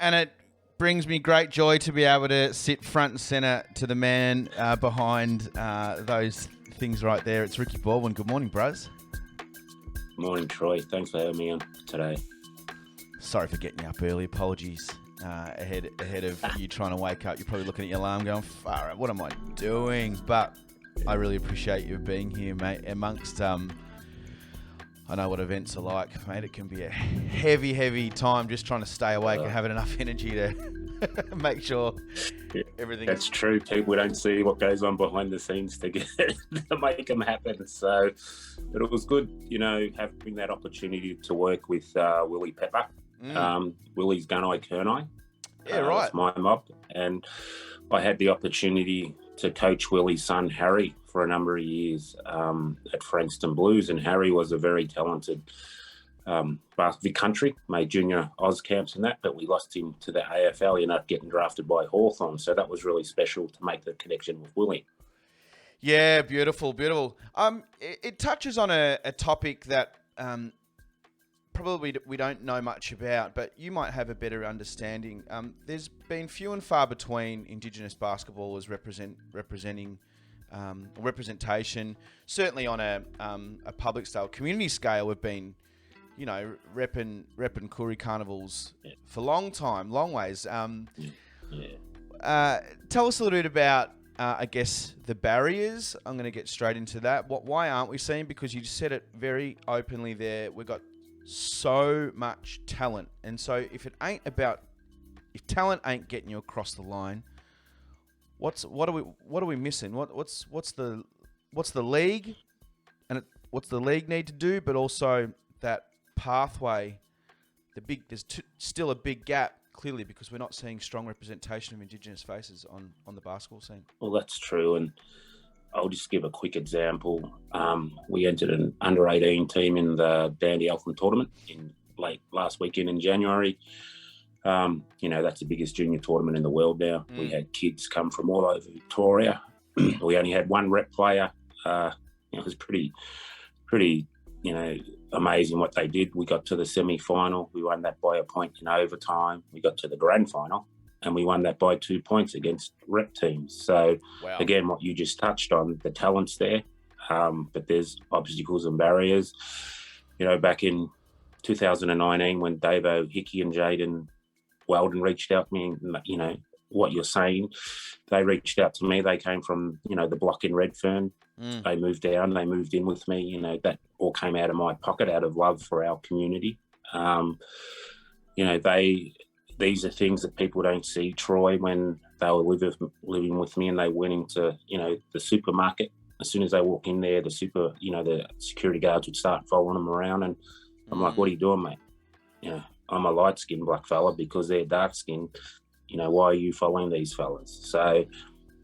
And it brings me great joy to be able to sit front and centre to the man behind those things right there. It's Ricky Baldwin. Good morning, bros. Morning, Troy. Thanks for having me on today. Sorry for getting you up early. Apologies ahead of you trying to wake up. You're probably looking at your alarm going, far out, what am I doing? But I really appreciate you being here, mate. Amongst, I know what events are like, mate. It can be a heavy time just trying to stay awake and having enough energy to make sure everything. That's true. People don't see what goes on behind the scenes to make them happen. So, but it was good, having that opportunity to work with Willie Pepper. Willie's Gunai Kernai. Yeah, right. That's my mob. And I had the opportunity to coach Willie's son, Harry, for a number of years at Frankston Blues. And Harry was a very talented Vic Country, made junior Oz camps and that, but we lost him to the AFL. He ended up getting drafted by Hawthorn. So that was really special to make the connection with Willie. Yeah, beautiful. It touches on a topic that probably we don't know much about, but you might have a better understanding. There's been few and far between Indigenous basketballers representation, certainly on a public scale, community scale. We've been, repping Koori carnivals for long ways. Tell us a little bit about, I guess, the barriers. I'm going to get straight into that. Why aren't we seeing? Because you said it very openly there. We've got so much talent, and so if talent ain't getting you across the line, what are we missing? What's the league, and what's the league need to do? But also that pathway, there's still a big gap, clearly, because we're not seeing strong representation of Indigenous faces on the basketball scene. Well, that's true, and I'll just give a quick example. We entered an under-18 team in the Dandy Elfin tournament in late last weekend in January. That's the biggest junior tournament in the world now. We had kids come from all over Victoria. We only had one rep player. It was pretty, amazing what they did. We got to the semi-final. We won that by a point in overtime. We got to the grand final, and we won that by 2 points against rep teams. So, Again, what you just touched on, the talent's there, but there's obstacles and barriers. Back in 2019 when Davo, Hickey and Jaden Weldon reached out to me, what you're saying, they reached out to me. They came from, the block in Redfern. They moved down, they moved in with me. That all came out of my pocket, out of love for our community. These are things that people don't see, Troy, when they were living with me and they went into, the supermarket. As soon as they walk in there, the security guards would start following them around. And I'm like, what are you doing, mate? I'm a light-skinned black fella because they're dark-skinned. Why are you following these fellas? So,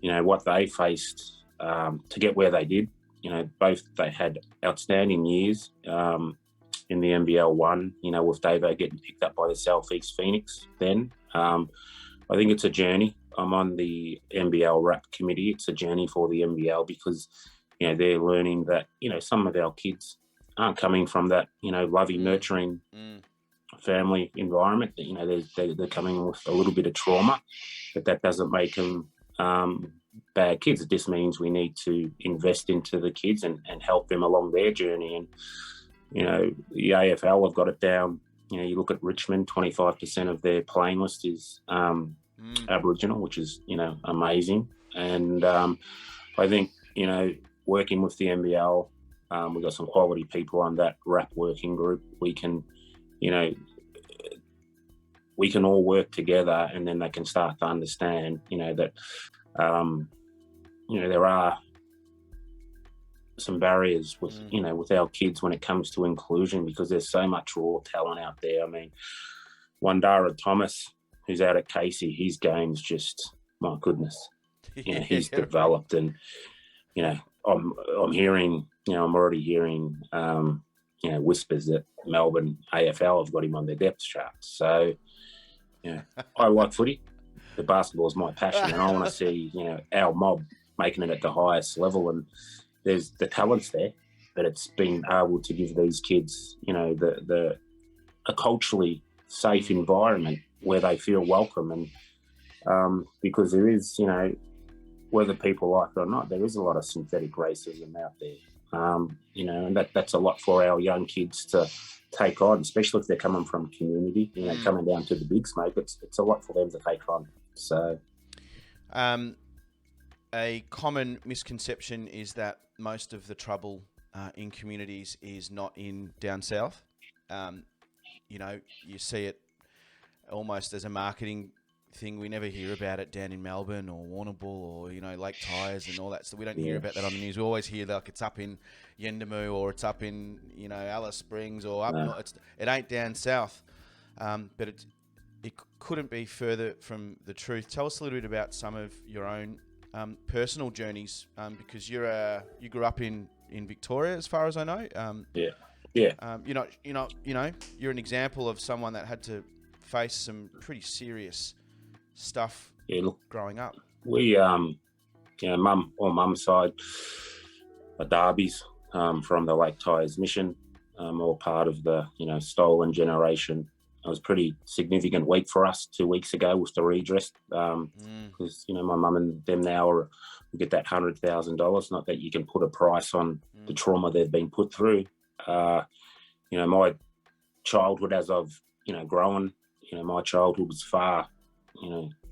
what they faced to get where they did, both they had outstanding years in the NBL 1, with Davo getting picked up by the Southeast Phoenix then. I think it's a journey. I'm on the NBL RAP committee. It's a journey for the NBL because, they're learning that, some of our kids aren't coming from that, loving, nurturing family environment. They're coming with a little bit of trauma, but that doesn't make them bad kids. It just means we need to invest into the kids and help them along their journey. And, the AFL have got it down. You look at Richmond, 25% of their playing list is Aboriginal, which is, amazing. And I think, working with the NBL, we've got some quality people on that RAP working group. We can all work together, and then they can start to understand, that, there are some barriers with, with our kids when it comes to inclusion, because there's so much raw talent out there. I mean, Wandara Thomas, who's out at Casey, his game's just, my goodness, he's developed, and, I'm hearing, I'm already hearing, whispers that Melbourne AFL have got him on their depth chart. So, I like footy. The basketball is my passion, and I want to see, our mob making it at the highest level. And there's the talents there, but it's been able to give these kids, a culturally safe environment where they feel welcome. And because there is, whether people like it or not, there is a lot of synthetic racism out there. And that's a lot for our young kids to take on, especially if they're coming from community, coming down to the big smoke. It's a lot for them to take on. So, a common misconception is that most of the trouble in communities is not in down south. You see it almost as a marketing thing. We never hear about it down in Melbourne or Warrnambool or Lake Tyers and all that. So we don't hear about that on the news. We always hear like it's up in Yendamu or it's up in Alice Springs or up. No. It ain't down south, but it couldn't be further from the truth. Tell us a little bit about some of your own personal journeys, because you grew up in Victoria, as far as I know. You're an example of someone that had to face some pretty serious stuff growing up. We, mum's side, the Darbies from the Lake Tyers Mission, all part of the, stolen generation. It was a pretty significant week for us 2 weeks ago was the redress, because, my mum and them now get that $100,000. Not that you can put a price on the trauma they've been put through. My childhood as I've, grown, my childhood was far,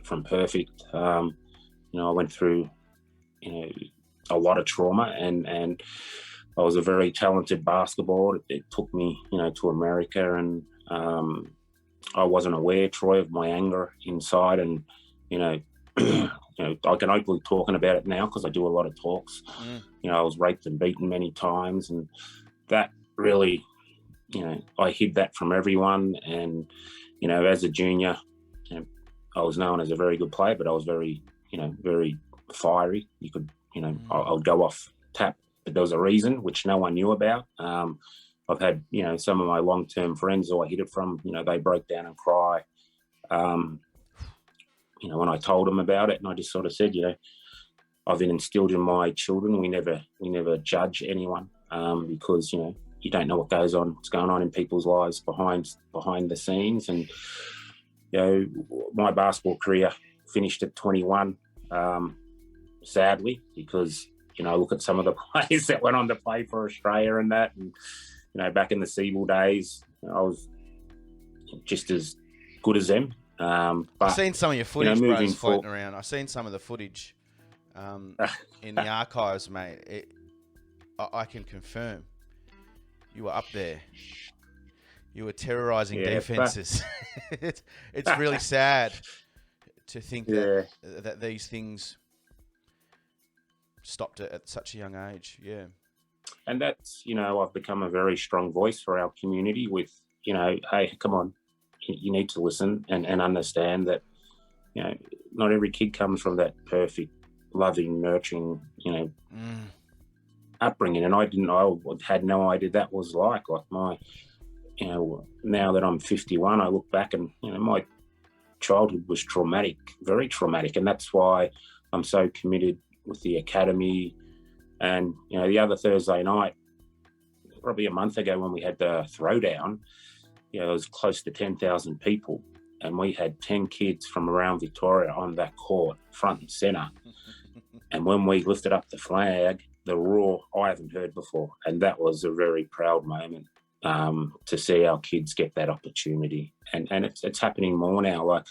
from perfect. I went through, a lot of trauma and I was a very talented basketballer. It took me, to America and I wasn't aware, Troy, of my anger inside and, I can openly talking about it now because I do a lot of talks. I was raped and beaten many times and that really, I hid that from everyone. And, as a junior, I was known as a very good player, but I was very, very fiery. You could, I would go off tap, but there was a reason which no one knew about. I've had, some of my long-term friends who I hid it from, they broke down and cry. When I told them about it, and I just sort of said, I've been instilled in my children. We never judge anyone because, you don't know what's going on in people's lives behind the scenes. And, my basketball career finished at 21, sadly, because, look at some of the players that went on to play for Australia and that. And, back in the Siebel days, I was just as good as them. But, I've seen some of your footage, bros, floating around. I've seen some of the footage in the archives, mate. I can confirm you were up there. You were terrorising defences. It's really sad to think that these things stopped at such a young age. Yeah. And that's, I've become a very strong voice for our community with, hey, come on, you need to listen and understand that, not every kid comes from that perfect, loving, nurturing, upbringing. And I had no idea that was like my, now that I'm 51, I look back and, my childhood was traumatic, very traumatic. And that's why I'm so committed with the academy. And, the other Thursday night, probably a month ago when we had the throwdown, it was close to 10,000 people. And we had 10 kids from around Victoria on that court, front and centre. And when we lifted up the flag, the roar I haven't heard before. And that was a very proud moment to see our kids get that opportunity. And it's happening more now. Like,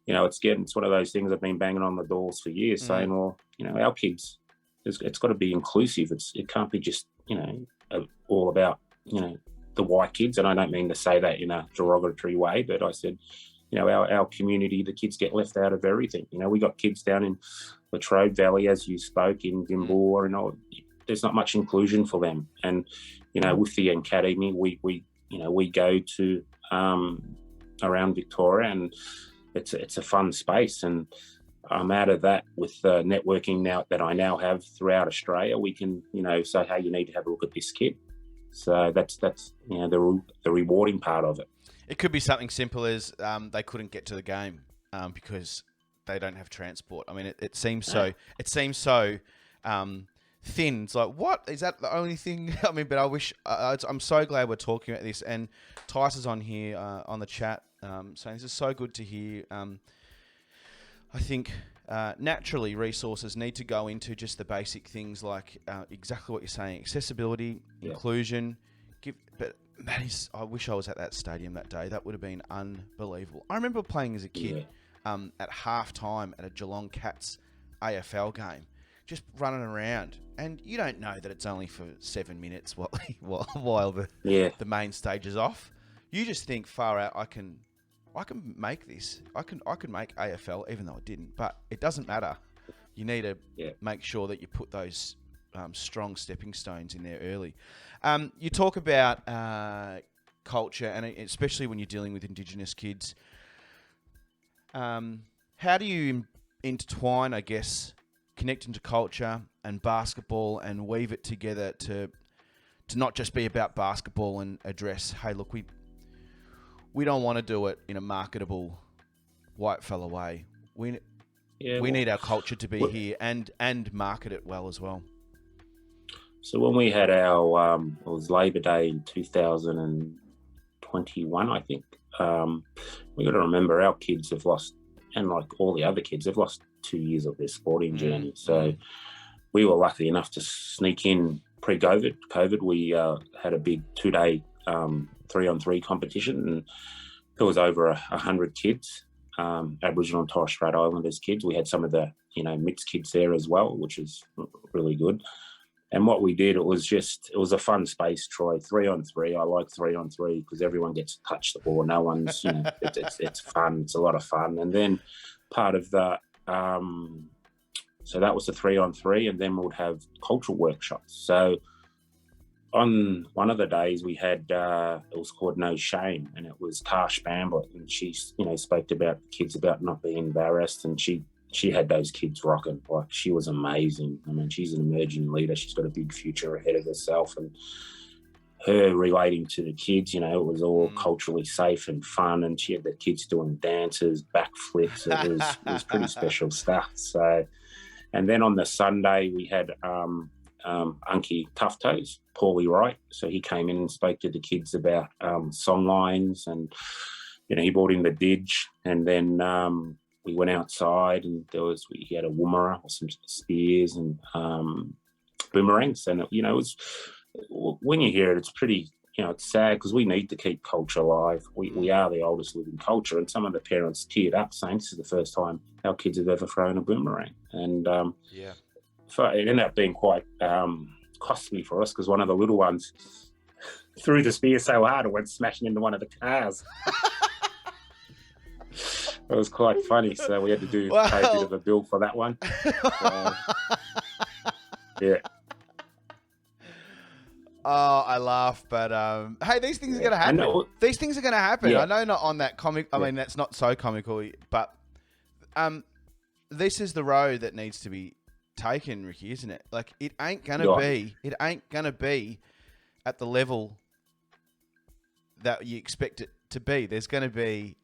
it's one of those things I've been banging on the doors for years saying, well, our kids, it's got to be inclusive. It can't be just, all about, the white kids. And I don't mean to say that in a derogatory way, but I said, our community, the kids get left out of everything. We got kids down in Latrobe Valley, as you spoke, in Dimbour, and there's not much inclusion for them. And, with the academy, we go to around Victoria, and it's a fun space. And I'm out of that with networking now that I now have throughout Australia. We can, say, hey, you need to have a look at this kid. So that's the rewarding part of it. It could be something simple as they couldn't get to the game because they don't have transport. I mean, it seems so. It seems so thin. It's like, what is that? The only thing? I mean, but I wish. I'm so glad we're talking about this. And Tyson's on here on the chat. saying this is so good to hear. I think naturally resources need to go into just the basic things like exactly what you're saying, accessibility, inclusion. But that is, I wish I was at that stadium that day. That would have been unbelievable. I remember playing as a kid at halftime at a Geelong Cats AFL game, just running around, and you don't know that it's only for 7 minutes while the main stage is off. You just think, far out, I can make this. I can make AFL, even though I didn't. But it doesn't matter. You need to make sure that you put those strong stepping stones in there early. You talk about culture, and especially when you're dealing with Indigenous kids. How do you intertwine, I guess, connecting to culture and basketball and weave it together to not just be about basketball and address, hey, look, we don't want to do it in a marketable white fella way. We need our culture to be here and market it well as well. So when we had our, it was Labor Day in 2021, I think, we got to remember our kids have lost, and like all the other kids, they've lost 2 years of their sporting journey. So we were lucky enough to sneak in pre-COVID. We had a big 2-day 3-on-3 competition, and there was over 100 kids, Aboriginal and Torres Strait Islanders kids. We had some of the mixed kids there as well, which is really good. And what we did, it was a fun space, Troy. 3-on-3. I like 3-on-3 because everyone gets to touch the ball. No one's, it's fun. It's a lot of fun. And then part of that, so that was the 3-on-3, and then we would have cultural workshops. So on one of the days we had, it was called No Shame, and it was Tash Bamblett, and she, spoke about the kids about not being embarrassed, and she had those kids rocking. Like, she was amazing. I mean, she's an emerging leader. She's got a big future ahead of herself, and her relating to the kids, it was all culturally safe and fun, and she had the kids doing dances, backflips. It was pretty special stuff. So, and then on the Sunday we had Unky Tough Toes, Paulie Wright. So he came in and spoke to the kids about song lines, and he brought in the didge, and then we went outside, and he had a woomera or some spears and boomerangs, and it was, when you hear it, it's pretty, it's sad because we need to keep culture alive. We are the oldest living culture, and some of the parents teared up saying this is the first time our kids have ever thrown a boomerang, and so it ended up being quite costly for us because one of the little ones threw the spear so hard it went smashing into one of the cars. It was quite funny, so we had to pay a bit of a bill for that one. So, yeah. Oh, I laugh, but hey, these things are going to happen. These things are going to happen. Yeah. I know not on that comic. I mean, that's not so comical, but this is the road that needs to be taken, Ricky, isn't it? Like, it ain't going to be. It ain't going to be at the level that you expect it to be. There's going to be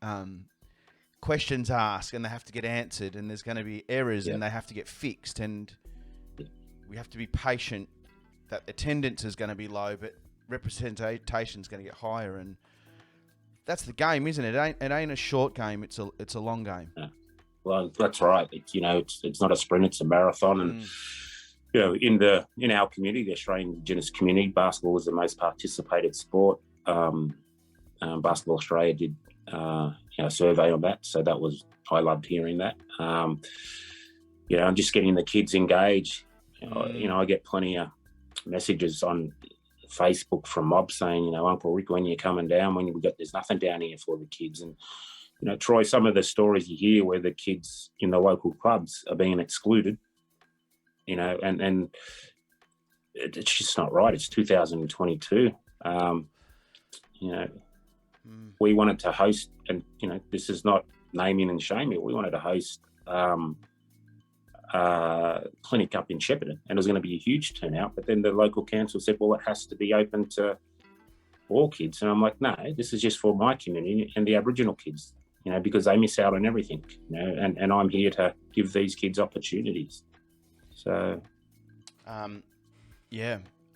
questions asked, and they have to get answered, and there's going to be errors, and they have to get fixed, and we have to be patient. That attendance is going to be low, but representation is going to get higher, and that's the game, isn't it? It ain't a short game. It's a long game. Yeah. Well, that's right. It's not a sprint; it's a marathon, and in our community, the Australian Indigenous community, basketball is the most participated sport. Basketball Australia did a survey on that, so I loved hearing that. I'm just getting the kids engaged. I get plenty of messages on Facebook from mobs saying, Uncle Rick, when you're coming down, there's nothing down here for the kids. And Troy, some of the stories you hear where the kids in the local clubs are being excluded, and it's just not right. It's 2022. We wanted to host, and this is not naming and shaming. We wanted to host clinic up in Shepparton, and it was going to be a huge turnout. But then the local council said, well, it has to be open to all kids. And I'm like, no, this is just for my community and the Aboriginal kids, because they miss out on everything, and I'm here to give these kids opportunities. So,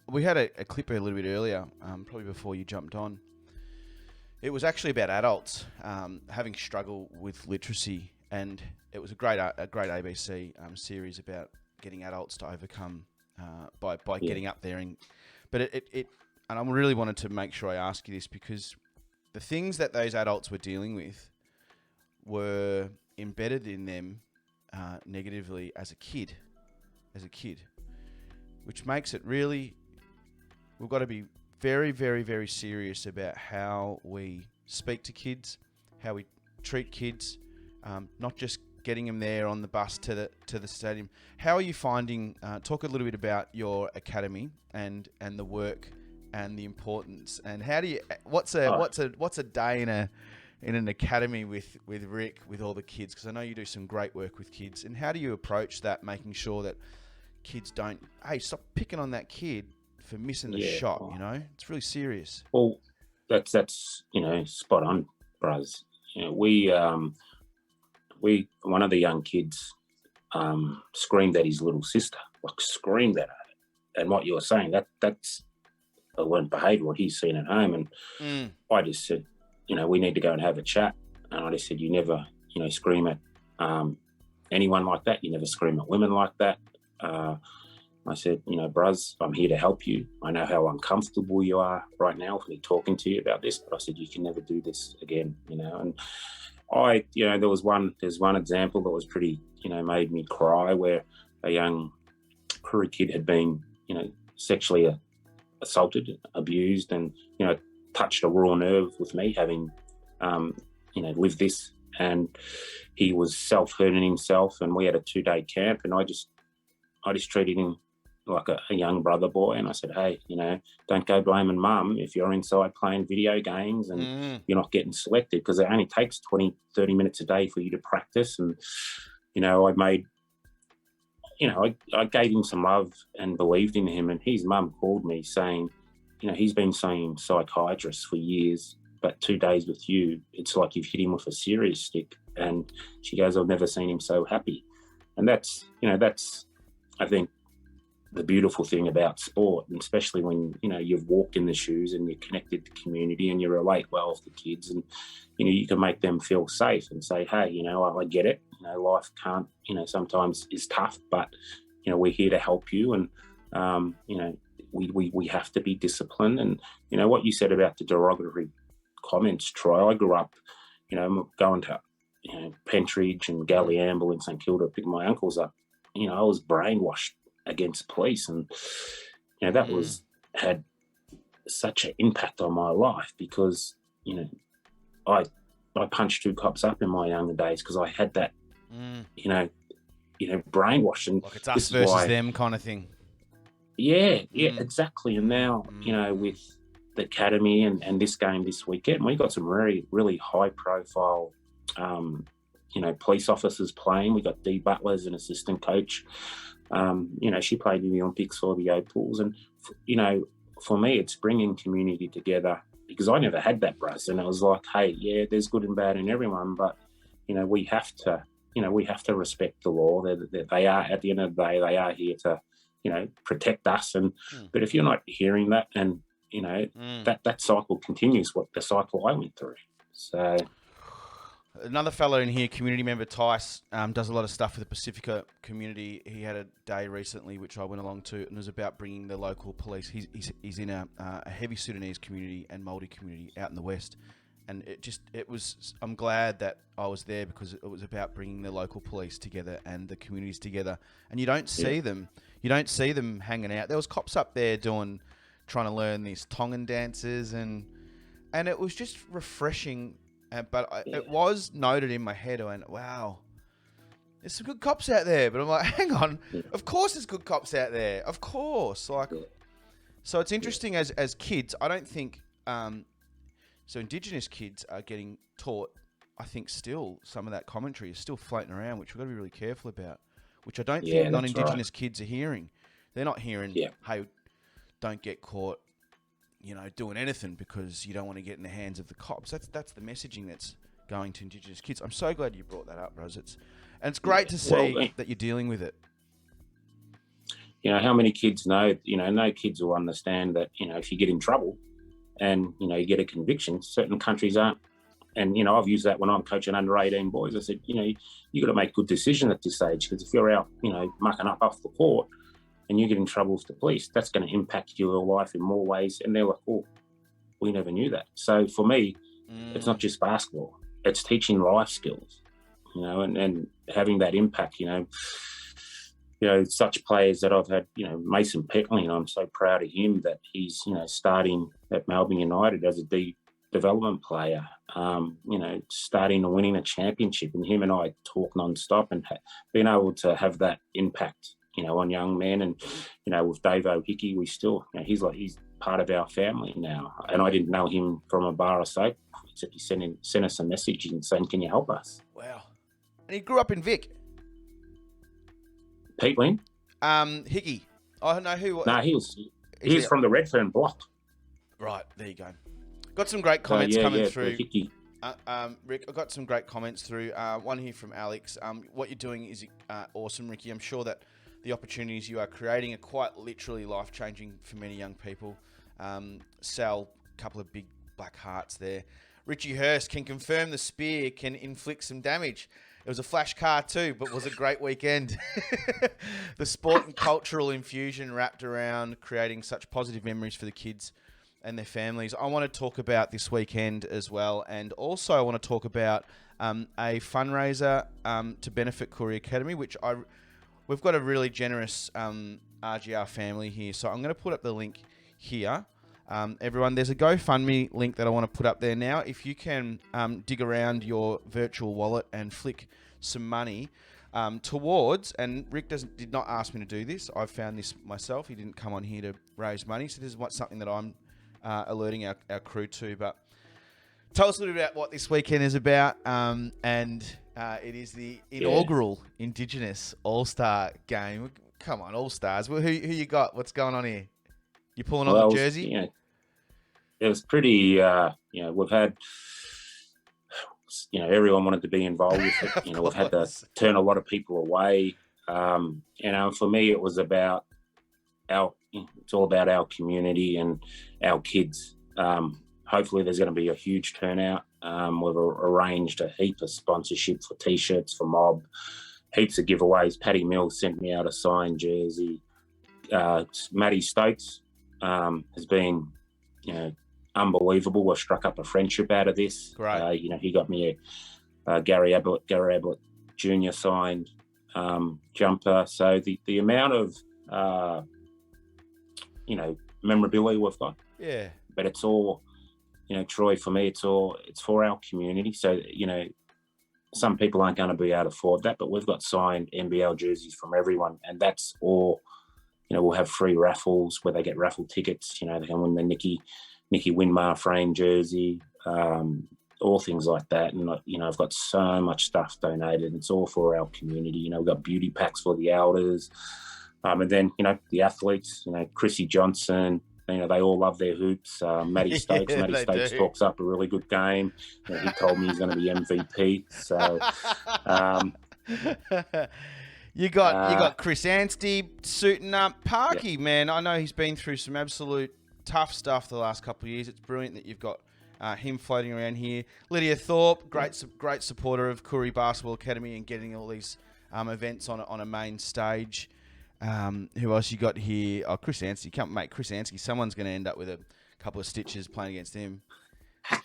we had a clip a little bit earlier, probably before you jumped on. It was actually about adults having struggle with literacy, and it was a great ABC series about getting adults to overcome by getting up there. But it and I really wanted to make sure I ask you this, because the things that those adults were dealing with were embedded in them negatively as a kid, which makes it really, we've got to be very, very, very serious about how we speak to kids, how we treat kids, not just getting them there on the bus to the stadium. How are you finding? Talk a little bit about your academy and the work and the importance, and how do you? What's a day in an academy with Rick, with all the kids? Because I know you do some great work with kids, and how do you approach that, making sure that kids don't, hey, stop picking on that kid for missing the shot, you know? It's really serious. Well, that's spot on, bros. We one of the young kids screamed at his little sister, like screamed at her. And what you were saying, that's a learned behaviour, what he's seen at home. And I just said, we need to go and have a chat. And I just said, you never, scream at anyone like that. You never scream at women like that. I said, Bruz, I'm here to help you. I know how uncomfortable you are right now with me talking to you about this, but I said, you can never do this again, And there's one example that was pretty, made me cry, where a young Koori kid had been, sexually assaulted, abused, and, touched a raw nerve with me, having, lived this. And he was self-hurting himself, and we had a 2-day camp, and I just treated him like a young brother boy. And I said, hey, don't go blaming mum if you're inside playing video games and you're not getting selected, because it only takes 20, 30 minutes a day for you to practice. And, I gave him some love and believed in him. And his mum called me saying, he's been seeing psychiatrists for years, but 2 days with you, it's like you've hit him with a serious stick. And she goes, I've never seen him so happy. And that's, I think, the beautiful thing about sport, and especially when, you've walked in the shoes and you're connected to community and you relate well with the kids, and, you can make them feel safe and say, hey, I get it. Life can't, sometimes is tough, but, we're here to help you. And, we have to be disciplined. And, what you said about the derogatory comments, Troy, I grew up, going to, Pentridge and Galliamble in St Kilda, pick my uncles up. I was brainwashed against police, and that had such an impact on my life, because I punched 2 cops up in my younger days because I had that brainwash, and like it's us versus them kind of thing. Exactly. And now with the academy and this game this weekend, we got some really, really high profile police officers playing. We got Dee Butler as an assistant coach. She played in the Olympics for the Opals. And, for me, it's bringing community together, because I never had that, Bruce. And it was like, hey, yeah, there's good and bad in everyone, but, we have to respect the law. They are, at the end of the day, they are here to, protect us. And but if you're not hearing that, and, that cycle continues, what the cycle I went through. So... Another fellow in here, community member Tice, does a lot of stuff for the Pacifica community. He had a day recently, which I went along to, and it was about bringing the local police. He's in a heavy Sudanese community and Māori community out in the West. And I'm glad that I was there, because it was about bringing the local police together and the communities together. And you don't see them hanging out. There was cops up there trying to learn these Tongan dances, and it was just refreshing. But it was noted in my head. I went, wow, there's some good cops out there. But I'm like, hang on. Of course there's good cops out there. Of course. So it's interesting as kids. I don't think... so Indigenous kids are getting taught, I think still, some of that commentary is still floating around, which we've got to be really careful about, which I don't think non-Indigenous kids are hearing. They're not hearing, hey, don't get caught, doing anything because you don't want to get in the hands of the cops. That's the messaging that's going to Indigenous kids. I'm so glad you brought that up, Rose. It's great to see that you're dealing with it. How many kids know, no kids will understand that, if you get in trouble, and you get a conviction. Certain countries aren't. And I've used that when I'm coaching under 18 boys. I said, you got to make good decisions at this age, because if you're out, mucking up off the court and you get in trouble with the police, that's going to impact your life in more ways. And they're like, oh, we never knew that. So for me, it's not just basketball; it's teaching life skills, and having that impact. Such players that I've had, Mason Peckley, I'm so proud of him that he's, starting at Melbourne United as a development player, starting and winning a championship, and him and I talk non-stop, and being able to have that impact, on young men. And, with Dave O'Hickey, we still, he's part of our family now. And I didn't know him from a bar of soap, except he sent us a message and saying, can you help us? Wow. And he grew up in Vic. Peatling? Hickey. I don't know who. No, he's from the Redfern block. Right, there you go. Got some great comments coming through. Hickey. Rick, I've got some great comments through. One here from Alex. What you're doing is awesome, Ricky. I'm sure that the opportunities you are creating are quite literally life-changing for many young people. Sal, a couple of big black hearts there. Richie Hurst can confirm the spear can inflict some damage. It was a flash car too, but was a great weekend. The sport and cultural infusion wrapped around creating such positive memories for the kids and their families. I want to talk about this weekend as well, and also I want to talk about a fundraiser to benefit Koori Academy, which we've got a really generous RGR family here, so I'm going to put up the link here. Everyone, there's a GoFundMe link that I want to put up there now. If you can dig around your virtual wallet and flick some money towards, and Rick did not ask me to do this. I've found this myself. He didn't come on here to raise money, so this is something that I'm alerting our crew to. But tell us a little bit about what this weekend is about, and it is the inaugural Indigenous All-Star game. Come on, All-Stars. Who you got? What's going on here? You pulling on the jersey? It was pretty, we've had, everyone wanted to be involved with it. We've had to turn a lot of people away. For me, it was about it's all about our community and our kids. Hopefully there's going to be a huge turnout. We've arranged a heap of sponsorship for T-shirts, for Mob, heaps of giveaways. Paddy Mills sent me out a signed jersey. Matty Stokes has been, unbelievable. We've struck up a friendship out of this. Great. He got me a Gary Ablett Jr. signed jumper. So the amount of memorabilia we've got. Yeah. But it's all, Troy, for me, it's for our community. So, some people aren't going to be able to afford that, but we've got signed NBL jerseys from everyone, and that's all. We'll have free raffles where they get raffle tickets. They can win the Nicky Winmar frame jersey, all things like that. And I've got so much stuff donated. It's all for our community. We've got beauty packs for the elders, and then the athletes. Chrissy Johnson. They all love their hoops. Matty Stokes. Matty Stokes talks up a really good game. He told me he's going to be MVP. So. You got Chris Anstey suiting up. Parky, man, I know he's been through some absolute tough stuff the last couple of years. It's brilliant that you've got him floating around here. Lydia Thorpe, great supporter of Koori Basketball Academy and getting all these events on a main stage. Who else you got here? Oh, Chris Anstey. Chris Anstey. Someone's going to end up with a couple of stitches playing against him.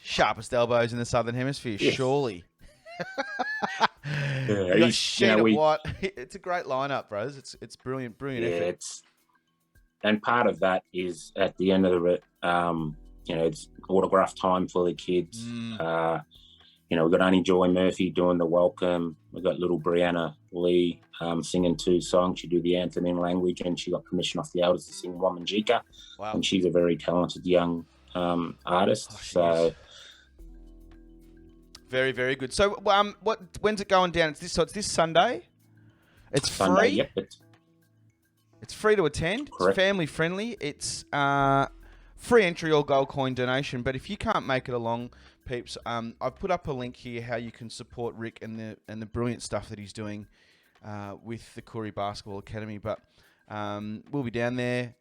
Sharpest elbows in the Southern Hemisphere, surely. It's a great lineup, bros. It's brilliant effort. And part of that is at the end of it, it's autograph time for the kids. We've got Annie Joy Murphy doing the welcome. We've got little Brianna Lee singing 2 songs. She do the anthem in language, and she got permission off the elders to sing Womanjika. Wow. And she's a very talented young artist. So. Very, very good. So, when's it going down? It's this Sunday. It's Sunday, free. Yep. It's free to attend. Correct. It's family friendly. It's free entry or gold coin donation. But if you can't make it along, peeps, I've put up a link here how you can support Rick and the brilliant stuff that he's doing with the Koori Basketball Academy. But We'll be down there.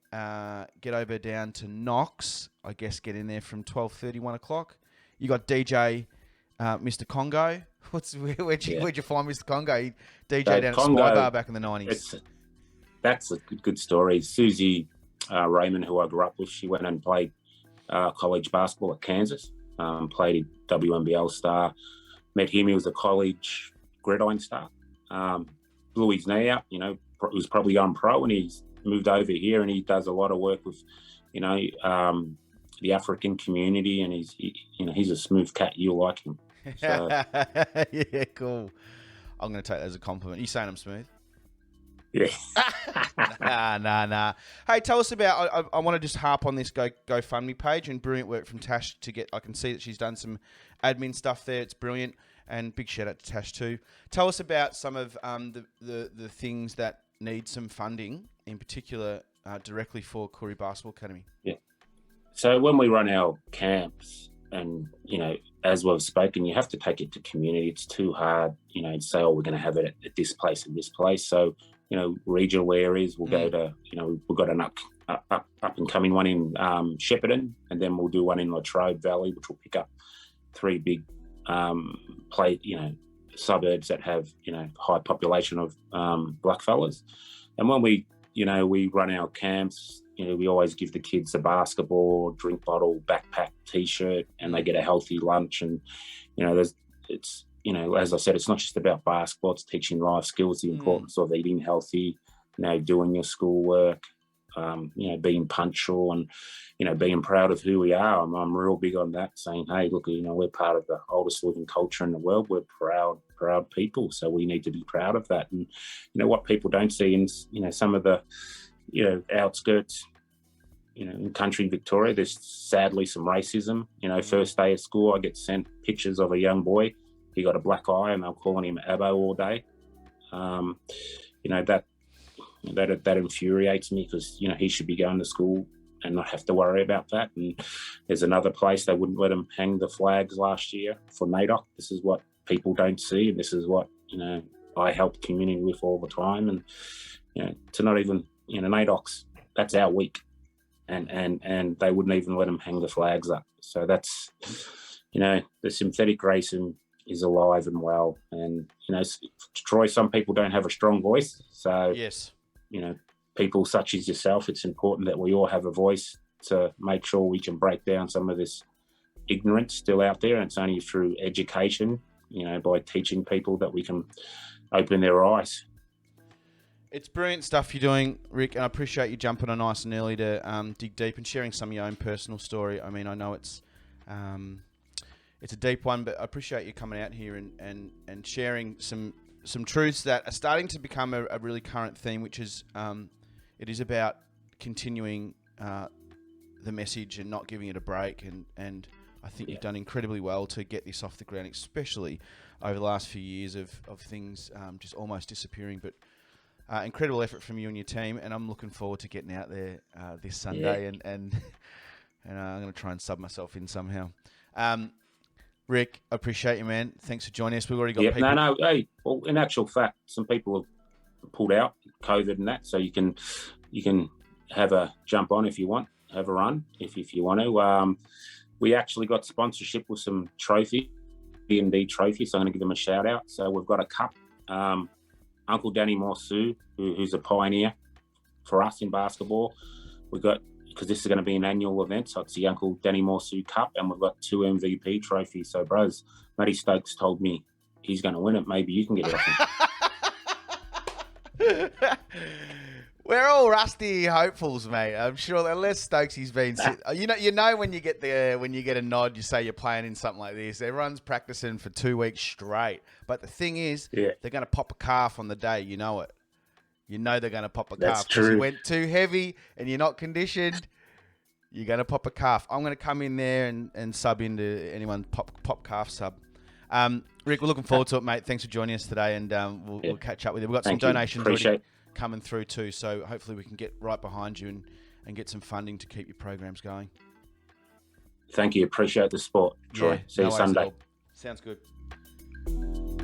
Get over down to Knox. I guess get in there from 12:30, 1 o'clock. You got DJ Mr. Congo. Where'd you find Mr. Congo? He DJ down at Spy Bar back in the 90s. That's a good story. Susie Raymond, who I grew up with, she went and played college basketball at Kansas. Played WNBL star. Met him. He was a college gridiron star. Blew his knee out. You know, was probably on pro, and he's moved over here, and he does a lot of work with, you know, the African community, and he's a smooth cat. You'll like him. So. Yeah, cool. I'm going to take that as a compliment. You saying I'm smooth? Yeah. Nah. Hey, tell us about. I want to just harp on this GoFundMe page, and brilliant work from Tash to get. I can see that she's done some admin stuff there. It's brilliant, and big shout out to Tash too. Tell us about some of the things that need some funding, in particular, directly for Koori Basketball Academy. Yeah. So when we run our camps, and, you know, as we've spoken, you have to take it to community. It's too hard, you know, to say, oh, we're going to have it at this place and this place. So, you know, regional areas, we'll go to, you know, we've got an up and coming one in Shepparton, and then we'll do one in Latrobe Valley, which will pick up 3 big suburbs that have, you know, high population of black fellas. And when we run our camps, you know, we always give the kids a basketball, drink bottle, backpack, T-shirt, and they get a healthy lunch. And, you know, it's, you know, as I said, it's not just about basketball, it's teaching life skills, the importance of eating healthy, you know, doing your schoolwork, you know, being punctual, and, you know, being proud of who we are. I'm real big on that, saying, hey, look, you know, we're part of the oldest living culture in the world. We're proud people, so we need to be proud of that. And, you know, what people don't see in, you know, some of the, you know, outskirts, you know, in country Victoria, there's sadly some racism. You know, first day of school, I get sent pictures of a young boy. He got a black eye, and they're calling him Abbo all day. You know, that infuriates me, because, you know, he should be going to school and not have to worry about that. And there's another place, they wouldn't let him hang the flags last year for NAIDOC. This is what people don't see, and this is what, you know, I help community with all the time. And, you know, to not even, you know, NAIDOC's, that's our week, and they wouldn't even let them hang the flags up. So that's, you know, the synthetic racism is alive and well. And, you know, Troy, some people don't have a strong voice. So, yes, you know, people such as yourself, it's important that we all have a voice to make sure we can break down some of this ignorance still out there. And it's only through education, you know, by teaching people, that we can open their eyes. It's brilliant stuff you're doing, Rick, and I appreciate you jumping on nice and early to dig deep and sharing some of your own personal story. I mean, I know it's a deep one, but I appreciate you coming out here and sharing some truths that are starting to become a really current theme, which is it is about continuing the message and not giving it a break. And I think you've done incredibly well to get this off the ground, especially over the last few years of things just almost disappearing. But incredible effort from you and your team, and I'm looking forward to getting out there this Sunday, and I'm going to try and sub myself in somehow. Rick, I appreciate you, man. Thanks for joining us. We've already got people. No. Hey, well, in actual fact, some people have pulled out COVID and that, so you can have a jump on if you want, have a run if you want to. We actually got sponsorship with some trophy, D&D trophies, so I'm going to give them a shout out. So we've got a cup. Uncle Danny Morsu, who's a pioneer for us in basketball. We've got, because this is going to be an annual event, so it's the Uncle Danny Morsu Cup, and we've got 2 MVP trophies. So, bros, Matty Stokes told me he's going to win it. Maybe you can get it off him. We're all rusty hopefuls, mate. I'm sure, unless Stokes's been, you know when you get a nod, you say you're playing in something like this. Everyone's practicing for 2 weeks straight. But the thing is, they're going to pop a calf on the day. You know it. You know they're going to pop a calf. That's true. You went too heavy and you're not conditioned. You're going to pop a calf. I'm going to come in there and sub into anyone pop calf sub. Rick, we're looking forward to it, mate. Thanks for joining us today, and we'll catch up with you. We've got some donations already coming through too, so hopefully we can get right behind you and get some funding to keep your programs going. Thank you. Appreciate the support, Troy. See you Sunday. Sounds good.